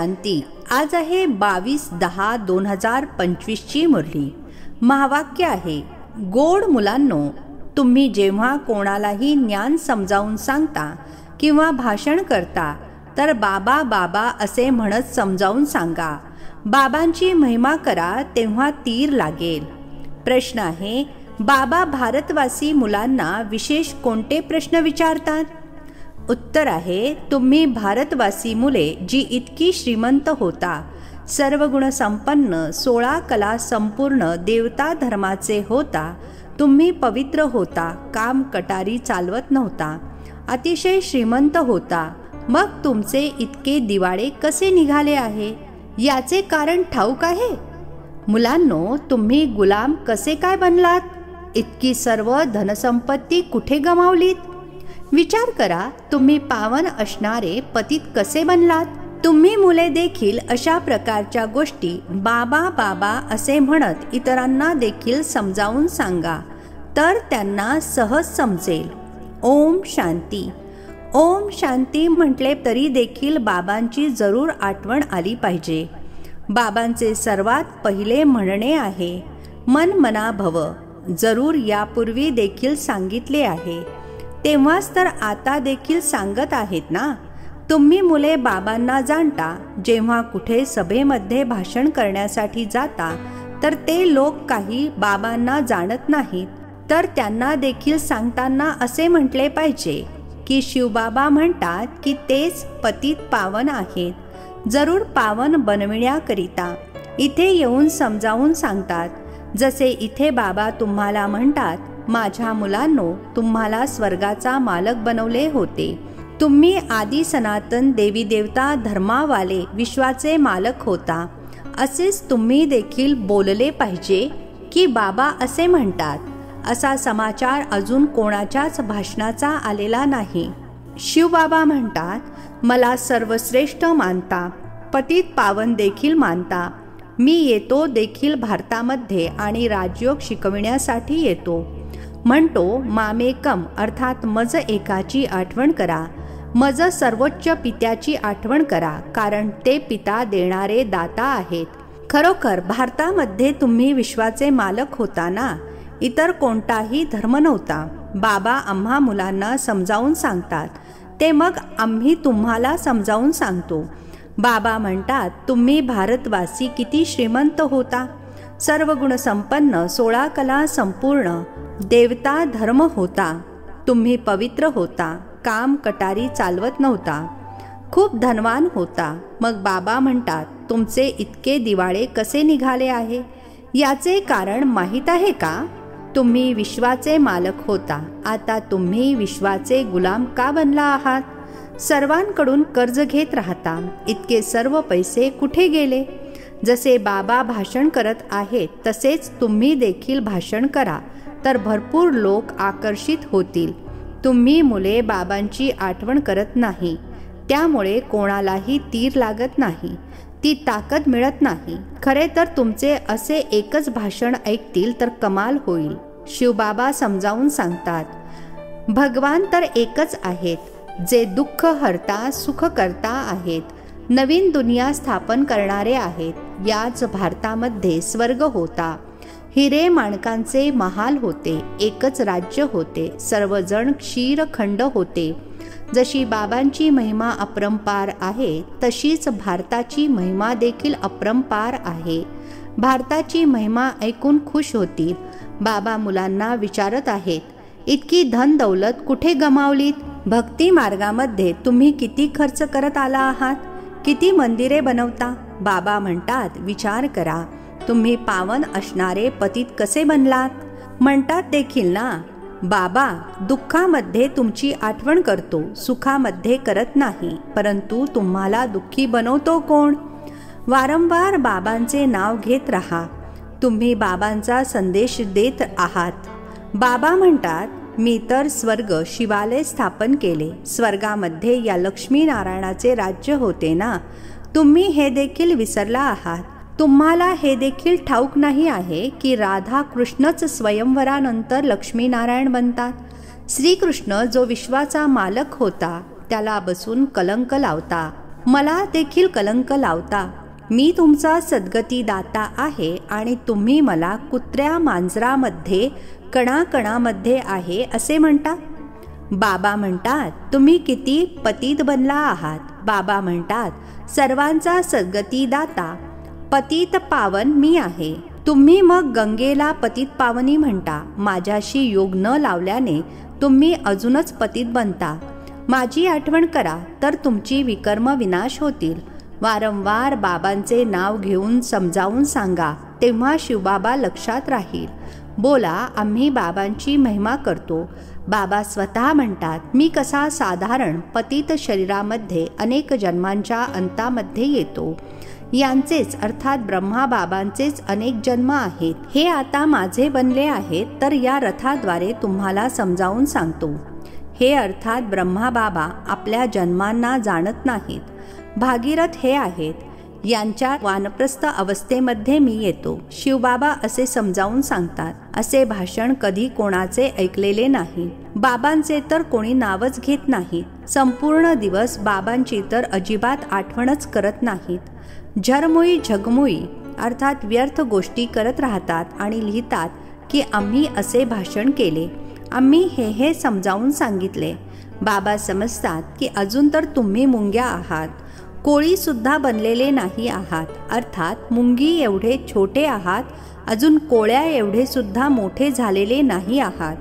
शांती. आज आहे 22/10/2025 ची मुरली. महावाक्य आहे, गोड मुलांनो, तुम्ही जेव्हा कोणालाही ज्ञान समजावून सांगता किंवा भाषण करता तर बाबा बाबा असे म्हणत समजावून सांगा. बाबांची महिमा करा तेव्हा तीर लागेल. प्रश्न आहे, बाबा भारतवासी मुलांना विशेष कोणते प्रश्न विचारतात? उत्तर आहे, तुम्ही भारतवासी मुले जी इतकी श्रीमंत होता, सर्व गुण संपन्न, 16 कला संपूर्ण देवता धर्माचे होता, तुम्ही पवित्र होता, काम कटारी चालवत नव्हता, अतिशय श्रीमंत होता, मग तुमचे इतके दिवाळे कसे निघाले आहे? याचे कारण ठाऊक आहे? मुलांनो, तुम्ही गुलाम कसे काय बनलात? इतकी सर्व धनसंपत्ती कुठे गमावलीत? विचार करा, तुम्ही पावन असणारे पतित कसे बनलात? तुम्ही मुले देखील अशा प्रकारच्या गोष्टी बाबा बाबा असे म्हणत इतरांना देखील समजावून सांगा, तर त्यांना सहज समजेल. ओम शांती. ओम शांती म्हटले तरी देखील बाबांची जरूर आठवण आली पाहिजे. बाबांचे सर्वात पहिले म्हणणे आहे, मन मना भव. जरूर यापूर्वी देखील सांगितले आहे, तेव्हाच तर आता देखील सांगत आहेत ना. तुम्ही मुले बाबांना जाणता. जेव्हा कुठे सभेमध्ये भाषण करण्यासाठी जाता तर ते लोक काही बाबांना जाणत नाहीत, तर त्यांना देखील सांगताना असे म्हटले पाहिजे की शिवबाबा म्हणतात की तेच पतित पावन आहेत. जरूर पावन बनविण्याकरिता इथे येऊन समजावून सांगतात. जसे इथे बाबा तुम्हाला म्हणतात, माझ्या मुलांनो, तुम्हाला स्वर्गाचा मालक बनवले होते. तुम्ही आदि सनातन देवी देवता धर्मावाले विश्वाचे मालक होता. असेच तुम्ही देखील बोलले पाहिजे की बाबा असे म्हणतात. असा समाचार अजून कोणाच्याच भाषणाचा आलेला नाही. शिवबाबा म्हणतात, मला सर्वश्रेष्ठ मानता, पतित पावन देखील मानता. मी येतो देखील भारतामध्ये आणि राजयोग शिकविण्यासाठी येतो. म्हणतो, मामेकम अर्थात मज एकाची आठवण करा. मज सर्वोच्च पित्याची आठवण करा, कारण ते पिता देणारे दाता आहेत. खरोखर भारतामध्ये तुम्ही विश्वाचे मालक होता ना. इतर कोणताही धर्म नव्हता. बाबा आम्हा मुलांना समजावून सांगतात, ते मग आम्ही तुम्हाला समजावून सांगतो. बाबा म्हणतात, तुम्ही भारतवासी किती श्रीमंत होता, सर्व गुण संपन्न, 16 कला संपूर्ण देवता धर्म होता, तुम्ही पवित्र होता, काम कटारी चालवत नव्हता, खूप धनवान होता. मग बाबा म्हणतात, तुमचे इतके दिवाळे कसे निघाले आहे? याचे कारण माहीत आहे का? तुम्ही विश्वाचे मालक होता. आता तुम्ही विश्वाचे गुलाम का बनला आहात? सर्वांकडून कर्ज घेत राहता. इतके सर्व पैसे कुठे गेले? जसे बाबा भाषण करत आहेत तसेच तुम्ही देखील भाषण करा, तर भरपूर लोक आकर्षित होतील. तुम्ही मुले बाबांची आठवण करत नाही, त्यामुळे कोणालाही तीर लागत नाही, ती ताकद मिळत नाही. खरे तर तुमचे असे एकच भाषण ऐकतील तर कमाल होईल. शिवबाबा समजावून सांगतात, भगवान तर एकच आहेत, जे दुःख हरता सुख करता आहेत. नवीन दुनिया स्थापन करणारे आहेत. याच भारतामध्ये स्वर्ग होता. हिरे माणकांचे महाल होते. एकच राज्य होते. सर्वजण क्षीरखंड होते. जशी बाबांची महिमा अपरंपार आहे, तशीच भारताची महिमा देखील अपरंपार आहे. भारताची महिमा ऐकून खुश होतील. बाबा मुलांना विचारत आहेत, इतकी धन दौलत कुठे गमावलीत? भक्ती मार्गामध्ये तुम्ही किती खर्च करत आला आहात? किती मंदिरे बनवता? बाबा म्हणतात, विचार करा, तुम्ही पावन असणारे पतित कसे बनलात? म्हणतात देखील ना, बाबा दुःखामध्ये तुमची आठवण करतो, सुखामध्ये करत नाही. परंतु तुम्हाला दुःखी बनवतो कोण? वारंवार बाबांचे नाव घेत राहा. तुम्ही बाबांचा संदेश देत आहात. बाबा म्हणतात, मी तर स्वर्ग शिवालय स्थापन केले. स्वर्गामध्ये या लक्ष्मी नारायणाचे राज्य होते ना. तुम्ही हे देखील विसरला आहात. तुम्हाला हे देखील ठाऊक नाही आहे की राधा कृष्णच स्वयंवरानंतर लक्ष्मीनारायण बनतात. श्रीकृष्ण जो विश्वाचा मालक होता, त्याला बसून कलंक लावता. मला देखील कलंक लावता. मी तुमचा सद्गती दाता आहे आणि तुम्ही मला कुत्र्या मांजरामध्ये कणाकणामध्ये आहे असे म्हणता. बाबा म्हणतात, तुम्ही किती पतित बनला आहात. बाबा म्हणतात, सर्वांचा सद्गती दाता पतित पावन मी आहे. तुम्ही मग गंगेला पतित पावनी म्हणता. माझ्याशी योग न लावल्याने तुम्ही अजूनच पतित बनता. माझी आठवण करा तर तुमची विकर्म विनाश होतील. वारंवार बाबांचे नाव घेऊन समजावून सांगा, तेव्हा शिवबाबा लक्षात राहील. बोला, आम्ही बाबांची महिमा करतो. बाबा स्वतः म्हणतात, मी कसा साधारण पतित शरीरामध्ये अनेक जन्मांच्या अंतामध्ये येतो. यांचेच अर्थात ब्रह्मा बाबांचेच अनेक जन्म आहेत. हे आता माझे बनले आहेत, तर या रथाद्वारे तुम्हाला समजावून सांगतो. हे अर्थात ब्रह्मा बाबा आपल्या जन्मांना जाणत नाहीत. भागीरथ हे आहेत. यांच्या वानप्रस्थ अवस्थेमध्ये मी येतो. शिवबाबा असे समजावून सांगतात. असे भाषण कधी कोणाचे ऐकलेले नाही. बाबांचे तर कोणी नावच घेत नाहीत. संपूर्ण दिवस बाबांची तर अजिबात आठवणच करत नाहीत. झरमुई झगमुई अर्थात व्यर्थ गोष्टी करत राहतात आणि लिहितात की आम्ही असे भाषण केले, आम्ही हे समजावून सांगितले. बाबा समजतात की अजून तर तुम्ही मुंग्या आहात, कोळी सुद्धा बनलेले नाही आहात. अर्थात मुंगी एवढे छोटे आहात, अजून कोळ्या एवढे सुद्धा मोठे झालेले नाही आहात.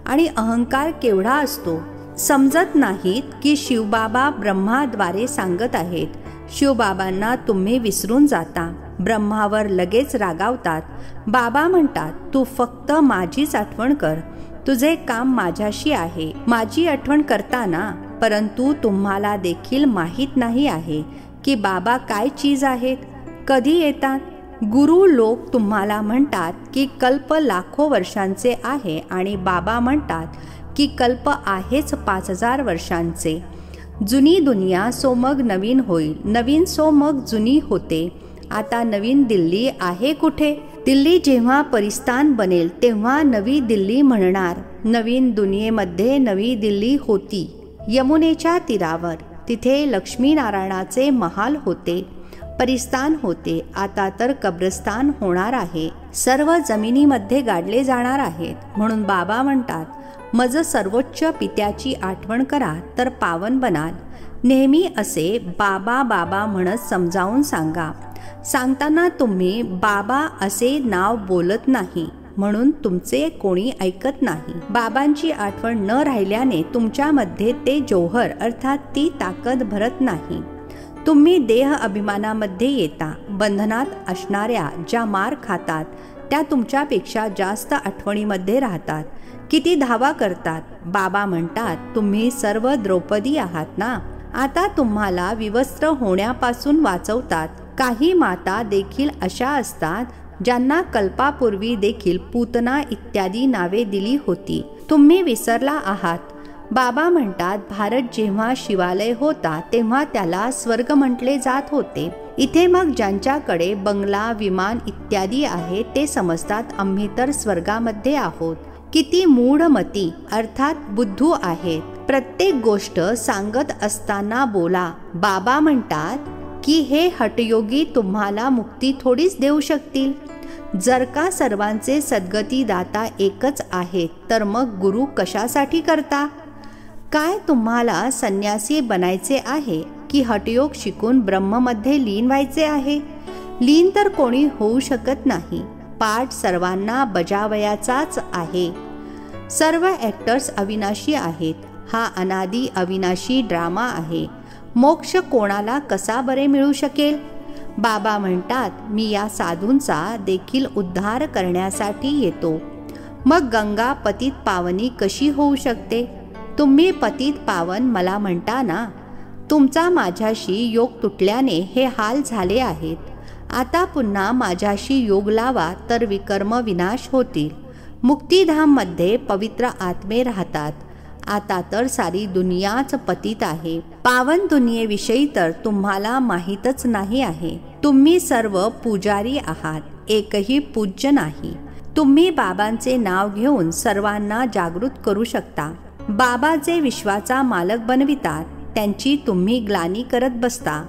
आणि अहंकार केवढा असतो समजत नाहीत की शिवबाबा ब्रह्माद्वारे सांगत आहेत. शिवबाबांना तुम्ही विसरून जाता. ब्रह्मावर लगेच रागावतात. बाबा म्हणतात, तू फक्त माझीच आठवण कर. तुझे काम माझ्याशी आहे. माझी आठवण करताना, परंतु तुम्हाला देखील माहीत नाही आहे की बाबा काय चीज आहेत, कधी येतात. गुरु लोक तुम्हाला म्हणतात की कल्प लाखो वर्षांचे आहे आणि बाबा म्हणतात की कल्प आहेच 5000 वर्षांचे. जुनी दुनिया सो मग नवीन होईल, नवीन सो मग जुनी होते. आता नवीन दिल्ली आहे कुठे? दिल्ली जेव्हा परिस्तान बनेल तेव्हा नवी दिल्ली म्हणणार. नवीन दुनियेमध्ये नवी दिल्ली होती यमुनेच्या तीरावर. तिथे लक्ष्मीनारायणाचे महाल होते, परिस्तान होते. आता तर कब्रस्तान होणार आहे. सर्व जमिनीमध्ये गाडले जाणार आहेत. म्हणून बाबा म्हणतात, मज सर्वोच्च पित्याची आठवण करा तर पावन बनाल. नेहमी असे बाबा बाबा म्हणत समजावून सांगा. सांगताना तुम्ही बाबा असे नाव बोलत नाही, म्हणून तुमचे कोणी ऐकत नाही. बाबांची आठवण न राहिल्याने तुमच्यामध्ये ते जौहर अर्थात ती ताकद भरत नाही. तुम्ही देह अभिमानामध्ये येता. बंधनात असणाऱ्या ज्या मार खातात त्या तुमच्यापेक्षा जास्त आठवणीमध्ये राहतात. किती धावा करतात. बाबा म्हणतात, तुम्ही सर्व द्रौपदी आहात ना. आता तुम्हाला विवस्त्र होण्यापासून वाचवतात. काही माता देखील अशा असतात ज्यांना कल्पापूर्वी देखील पूतना इत्यादी नावे दिली होती. तुम्ही विसरला आहात. बाबा म्हणतात, भारत जेव्हा शिवालय होता तेव्हा त्याला स्वर्ग म्हटले जात होते. इथे मग ज्यांच्याकडे बंगला, विमान इत्यादी आहे ते समजतात आम्ही तर स्वर्गामध्ये आहोत. किती मूढमती अर्थात बुद्धू आहेत. प्रत्येक गोष्ट सांगत असताना बोला. बाबा म्हणतात की हे हठयोगी तुम्हाला मुक्ती थोडीच देऊ शकतील. जर का सर्वांचे सद्गती दाता एकच आहेत तर मग गुरु कशासाठी करता? काय तुम्हाला संन्यासी बनायचे आहे की हठयोग शिकून ब्रह्ममध्ये लीन व्हायचे आहे? लीन तर कोणी होऊ शकत नाही. पाठ सर्वांना बजावयाचाच आहे. सर्व ॲक्टर्स अविनाशी आहेत. हा अनादी अविनाशी ड्रामा आहे. मोक्ष कोणाला कसा बरे मिळू शकेल? बाबा म्हणतात, मी या साधूंचा देखील उद्धार करण्यासाठी येतो. मग गंगा पतित पावनी कशी होऊ शकते? तुम्ही पतित पावन मला म्हणता ना. तुमचा माझ्याशी योग तुटल्याने हे हाल झाले आहेत. आता पुन्हा माझ्याशी योग लावा तर विकर्म विनाश होतील. मुक्तिधाममध्ये पवित्र आत्मे राहतात. आता तर सारी दुनियाच पतित आहे. पावन दुनियेविषयी तर तुम्हाला माहीतच नाही आहे. तुम्ही सर्व पुजारी आहात, एकही पूज्य नाही. तुम्ही बाबांचे नाव घेऊन सर्वांना जागृत करू शकता. बाबा जे विश्वाचा मालक बनवितात त्यांची तुम्ही ग्लानी करत बसता.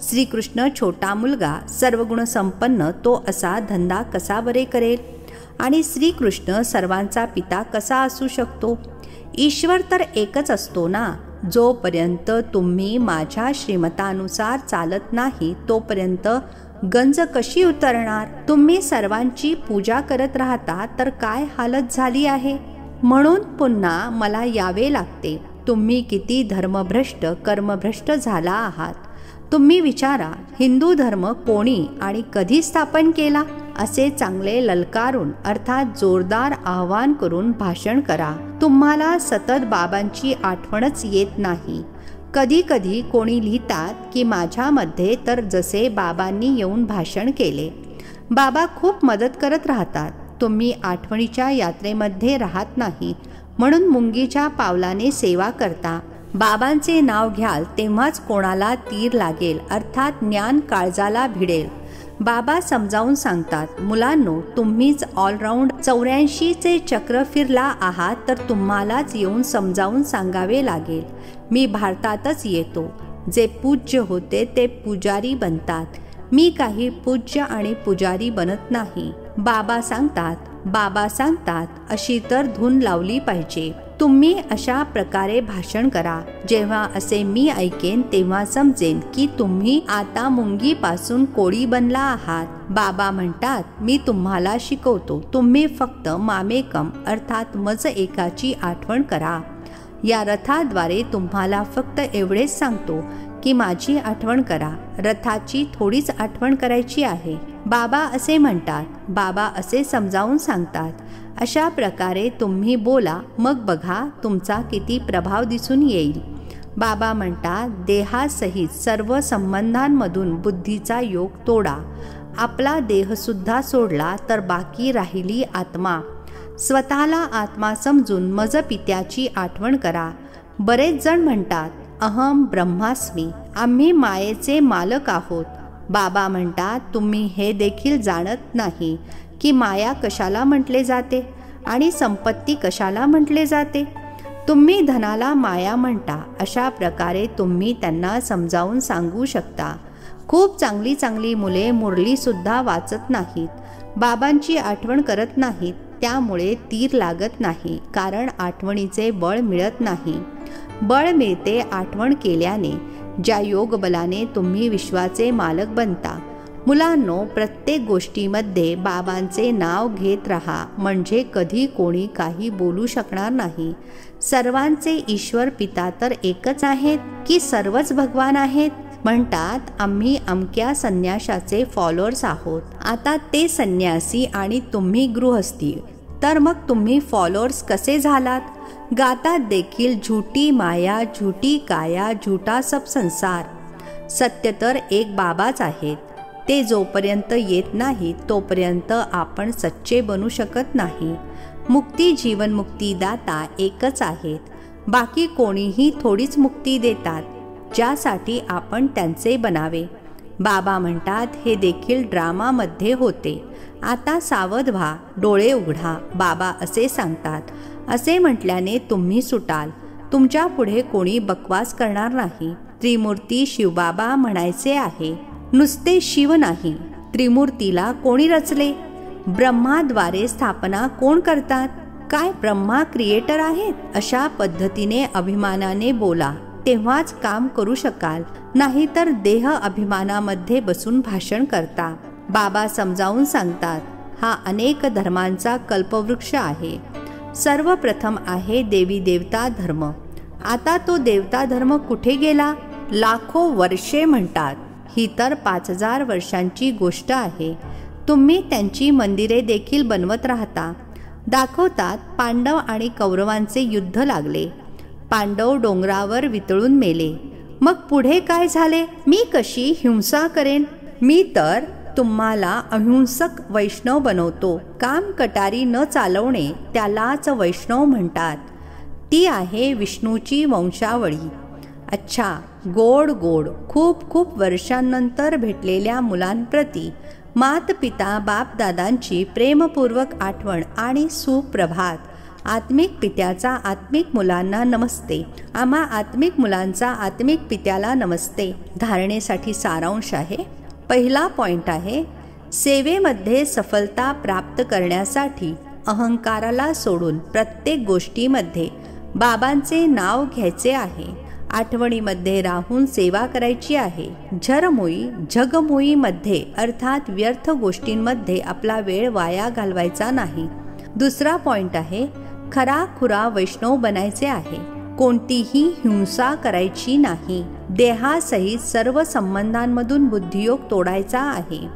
श्रीकृष्ण छोटा मुलगा सर्वगुण संपन्न तो असा धंदा कसा बरे करेल? आणि श्रीकृष्ण सर्वांचा पिता कसा असू शकतो? ईश्वर तर एकच असतो ना. जोपर्यंत तुम्ही माझ्या श्रीमतानुसार चालत नाही तोपर्यंत गंज कशी उतरणार? तुम्ही सर्वांची पूजा करत राहता तर काय हालत झाली आहे. म्हणून पुन्हा मला यावे लागते. तुम्ही किती धर्मभ्रष्ट कर्मभ्रष्ट झाला आहात. तुम्ही विचारा, हिंदू धर्म कोणी आणि कधी स्थापन केला? असे चांगले ललकारून अर्थात जोरदार आवाहन करून भाषण करा. तुम्हाला सतत बाबांची आठवणच येत नाही. कधी कधी कोणी लिहितात की माझ्यामध्ये तर जसे बाबांनी येऊन भाषण केले. बाबा खूप मदत करत राहतात. तुम्ही आठवणीच्या यात्रेमध्ये राहत नाही म्हणून मुंगीच्या पावलाने सेवा करता. बाबांचे नाव घ्याल तेव्हाच कोणाला तीर लागेल अर्थात ज्ञान काळजाला भिडेल. बाबा समजावून सांगतात, मुलांनो तुम्हीच ऑलराऊंड 84चे चक्र फिरला आहात तर तुम्हालाच येऊन समजावून सांगावे लागेल. मी भारतातच येतो. जे पूज्य होते ते पुजारी बनतात. मी काही पूज्य आणि पुजारी बनत नाही. बाबा सांगतात अशी तर धून लावली पाहिजे. तुम्ही अशा प्रकारे भाषण करा. जेव्हा असे मी ऐकेन तेव्हा समजेन की तुम्ही आता मुंगीपासून कोळी बनला आहात. बाबा म्हणतात, मी तुम्हाला शिकवतो. तुम्ही फक्त मामेकम अर्थात मज एकाची आठवण करा. या रथाद्वारे तुम्हाला फक्त एवढेच सांगतो की माझी आठवण करा. रथाची थोडीच आठवण करायची आहे. बाबा असे म्हणतात. बाबा असे समजावून सांगतात. अशा प्रकारे तुम्ही बोला, मग बघा तुमचा किती प्रभाव दिसून येईल. बाबा म्हणतात, देहासहित सर्व संबंधांमधून बुद्धीचा योग तोडा. आपला देहसुद्धा सोडला तर बाकी राहिली आत्मा. स्वतःला आत्मा समजून मज पित्याची आठवण करा. बरेच जण म्हणतात, अहम ब्रह्मास्मी, आम्ही मायेचे मालक आहोत. बाबा म्हणतात, तुम्ही हे देखील जाणत नाही की माया कशाला म्हटले जाते आणि संपत्ती कशाला म्हटले जाते. तुम्ही धनाला माया म्हणता. अशा प्रकारे तुम्ही त्यांना समजावून सांगू शकता. खूप चांगली चांगली मुले मुरलीसुद्धा वाचत नाहीत, बाबांची आठवण करत नाहीत. त्यामुळे तीर लागत नाही, कारण आठवणीचे बळ मिळत नाही. बळ मिळते आठवण केल्याने. ज्या योग बलाने तुम्ही विश्वाचे मालक बनता. मुलांनो, प्रत्येक गोष्टीमध्ये बाबांचे नाव घेत राहा, म्हणजे कधी कोणी काही बोलू शकणार नाही. सर्वांचे ईश्वर पिता तर एकच आहेत की सर्वच भगवान आहेत? म्हणतात, आम्ही अमक्या संन्याशाचे फॉलोअर्स आहोत. आता ते संन्यासी आणि तुम्ही गृहस्थी, तर मग तुम्ही फॉलोअर्स कसे झालात? गातात देखील झूठी माया, झूठी काया, झूठा सब संसार. सत्य तर एक बाबाच आहेत. ते जोपर्यंत येत नाही तोपर्यंत आपण सच्चे बनू शकत नाही. मुक्ती जीवनमुक्ती दाता एकच आहेत. बाकी कोणीही थोडीच मुक्ती देतात, ज्यासाठी आपण त्यांचे बनावे. बाबा म्हणतात, हे देखील ड्रामामध्ये होते. आता सावध व्हा, डोळे उघडा. बाबा असे सांगतात. असे म्हटल्याने तुम्ही सुटाल. तुमच्या पुढे कोणी बकवास करणार नाही. त्रिमूर्ती शिवबाबा म्हणायचे आहे. नुसते शिव नाही, त्रिमूर्तीला कोणी रचले? ब्रह्माद्वारे स्थापना कोण करतात? काय ब्रह्मा क्रिएटर आहेत? अशा पद्धतीने अभिमानाने बोला, तेव्हाच काम करू शकाल. नाहीतर देह अभिमानामध्ये बसून भाषण करता. बाबा समजावून सांगतात, हा अनेक धर्मांचा कल्पवृक्ष आहे. सर्वप्रथम आहे देवी देवता धर्म. आता तो देवता धर्म कुठे गेला? लाखो वर्षे म्हणतात. ही तर 5000 वर्षांची गोष्ट आहे. तुम्ही त्यांची मंदिरे देखील बनवत राहता. दाखवतात, पांडव आणि कौरवांचे युद्ध लागले. पांडव डोंगरावर वितळून मेले. मग पुढे काय झाले? मी कशी हिंसा करेन? मी तर तुम्हाला अहिंसक वैष्णव बनवतो. काम कटारी न चालवणे त्यालाच वैष्णव म्हणतात. ती आहे विष्णूची वंशावळी. अच्छा, गोड गोड खूप खूप वर्षांनंतर भेटलेल्या मुलांप्रती मात पिता बापदादांची प्रेमपूर्वक आठवण आणि सुप्रभात. आत्मिक पित्याचा आत्मिक मुलांना नमस्ते। आम्हा आत्मिक मुलांचा आत्मिक पित्याला नमस्ते। धारणेसाठी सारांश आहे। पहिला पॉइंट आहे, सेवेमध्ये सफलता प्राप्त करण्यासाठी अहंकाराला सोडून प्रत्येक गोष्टीमध्ये बाबांचे नाव घ्यायचे आहे। आठवणीमध्ये राहून सेवा करायची आहे। झगमुईमध्ये अर्थात व्यर्थ गोष्टींमध्ये आपला वेळ वाया घालवायचा नाही। दुसरा पॉइंट आहे, खराखुरा वैष्णव बनायचे आहे। कोणतीही हिंसा करायची नाही। देहासहित सर्व संबंधांमधून बुद्धियोग तोडायचा आहे।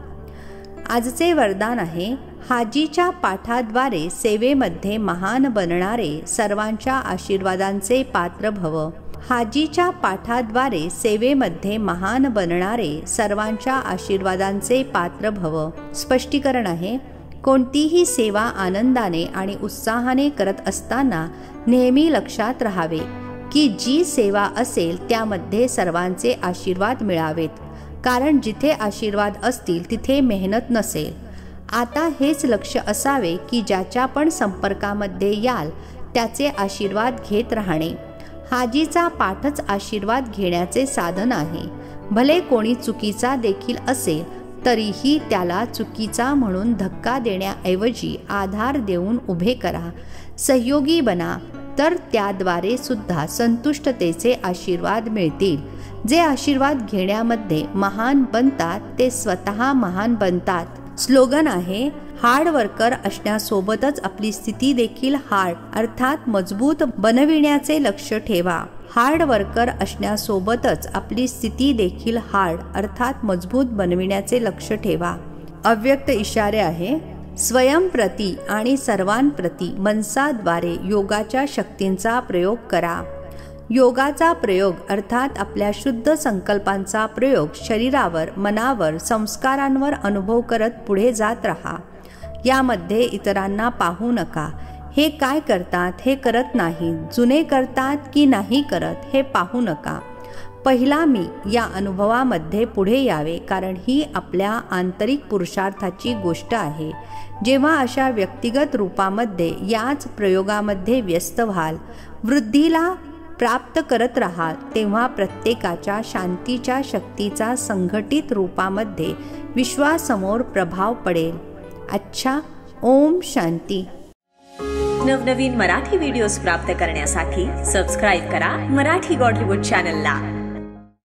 आजचे वरदान आहे, हाजीच्या पाठाद्वारे सेवेमध्ये महान बनणारे सर्वांच्या आशीर्वादांचे पात्र भव। हाजीच्या पाठाद्वारे सेवेमध्ये महान बनणारे सर्वांच्या आशीर्वादांचे पात्र भव। स्पष्टीकरण आहे, कोणतीही सेवा आनंदाने आणि उत्साहाने करत असताना नेहमी लक्षात राहावे की जी सेवा असेल त्यामध्ये सर्वांचे आशीर्वाद मिळावेत, कारण जिथे आशीर्वाद असतील तिथे मेहनत नसेल। आता हेच लक्ष असावे की ज्याच्या पण संपर्कामध्ये याल त्याचे आशीर्वाद घेत राहणे। हाजीचा पाठच आशीर्वाद घेण्याचे साधन आहे। भले कोणी चुकीचा देखील असेल तरीही त्याला चुकीचा म्हणून धक्का देण्याऐवजी आधार देऊन उभे करा, सहयोगी बना, तर त्याद्वारे सुद्धा संतुष्टतेचे आशीर्वाद मिळतील। जे आशीर्वाद घेण्यामध्ये महान बनतात ते स्वतः महान बनतात। स्लोगन आहे, हार्ड वर्कर असण्यासोबतच आपली स्थिती देखील हार्ड अर्थात मजबूत बनविण्याचे लक्ष ठेवा। हार्ड वर्कर असण्यासोबतच आपली स्थिती देखील हार्ड अर्थात मजबूत बनविण्याचे लक्ष ठेवा। अव्यक्त इशारे आहे, स्वयंप्रती आणि सर्वांप्रती मनसाद्वारे योगाच्या शक्तींचा प्रयोग करा। योगाचा प्रयोग अर्थात आपल्या शुद्ध संकल्पांचा प्रयोग शरीरावर, मनावर, संस्कारांवर अनुभव करत पुढे जात राहा। यामध्ये इतरांना पाहू नका। हे काय करतात, हे करत नाही, जुने करतात की नाही करत हे पाहू नका। पहिला मी या अनुभवामध्ये पुढे यावे, कारण ही आपल्या आंतरिक पुरुषार्थाची गोष्ट आहे। जेव्हा अशा व्यक्तिगत रूपामध्ये याच प्रयोगामध्ये व्यस्त व्हाल, वृद्धीला प्राप्त करत राहाल, तेव्हा प्रत्येकाच्या शांतीच्या शक्तीचा संघटित रूपामध्ये विश्वासमोर प्रभाव पडेल। अच्छा, ओम शांती। नवनवीन मराठी व्हिडिओज प्राप्त करण्यासाठी सबस्क्राईब करा मराठी गॉड रिपोर्ट चॅनलला।